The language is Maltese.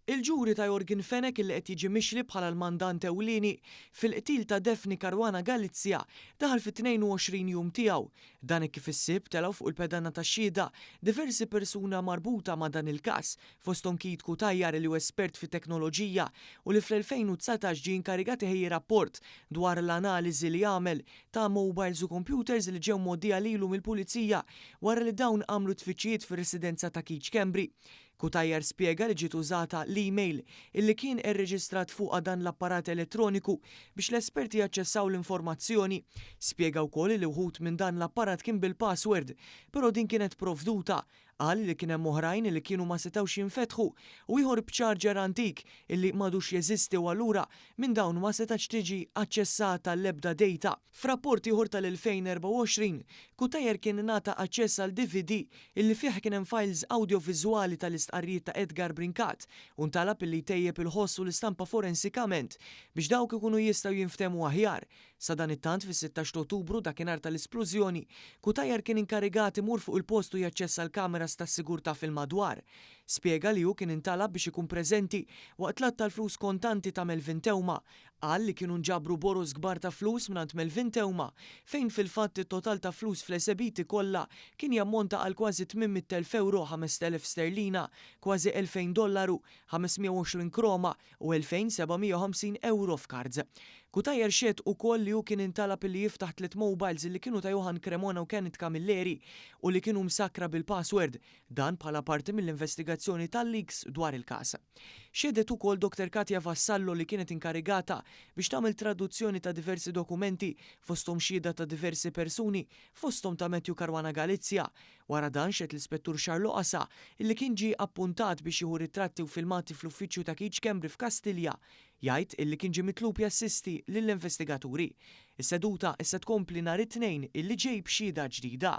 Il-ġuri ta' Jorgen Fenek illi qed jiġi mixli bħala l-mandant ewlieni fil-qtil ta' Daphne Caruana Galizia daħal fit-22 jum tiegħu. Dan kif issib telgħu fuq il-pedanna tax-xhieda diversi persuna marbuta ma' dan il-każ fosthom Keith Cutajjar li hu espert fit-teknoloġija u li fl-2019 ġie inkarigat iħejji rapport dwar l-analiżi li għamel ta' mobiles u computers li ġew mgħoddija lilu mill-pulizija wara li dawn għamlu tfittxijiet fir-residenza ta' Keith Kembri. Cutajjar spjega li ġiet użata l-email illi kien irreġistrat fuqha dan l-apparat elettroniku biex l-esperti jaċċessaw l-informazzjoni. Spjega wkoll li wħud minn dan l-apparat kien bil-password, però din kienet provduta. Qal li kien hemm oħrajn li kienu ma setgħux jinfetħu u ieħor b'charger antik illi m'għadux jeżisti u allura minn dawn ma setax tiġi aċċessata l-ebda data. F'rapport ieħor tal-2024, Cutajjar kien ngħata aċċess għal DVD illi fih kien hemm files awdjoviżwali tal-istqarrijiet ta' Edgar Brincat u ntalab illi jtejjeb il-ħoss u l-istampa forensikament biex dawk ikunu jistgħu jinftehmu aħjar. Sa dan it-tant fis-16 Ottubru dakinhar tal-isplużjoni, Cutajjar kien inkarigat imur fuq il-post u jaċċessa l-kameras tas-sigurtà fil-madwar. Spjega li hu kien intalab biex ikun preżenti waqt l-att tal-flus kontanti ta' Melvin Tewma. Qal li kienu nġabru boros kbar ta' flus mingħand Melvin Tewma fejn fil-fatt it-total ta' flus fl-esebiti kollha kien jammonta għal kważi 800,000 euro, 5,000 sterlina, kważi $2,000, 520 kroma u 2,750 euro f'kards. Cutajjar xed ukoll li hu kien intalab li jiftaħ 3 mobiles li kienu ta' Johan Cremona u Kenneth Camilleri u li kienu msakra bil-password, dan bħala parti mill-investigazzjoni tal-leaks dwar il-każ. Xedet ukoll Dr. Katja Vassallo li kienet inkarigata biex tagħmel traduzzjoni ta' diversi dokumenti fosthom xhieda ta' diversi persuni fosthom ta' Matthew Caruana Galizia. Wara dan xed l-Ispettur Xarlo Qasa illi kien ġie appuntat biex jieħu ritratti u filmati fl-uffiċċju ta' Keith Kembri f'Kastilja jgħid illi kien ġie mitlub jassisti lill-investigaturi. Is-seduta issa tkompli nhar it-tnejn illi ġej b'xhieda ġdida.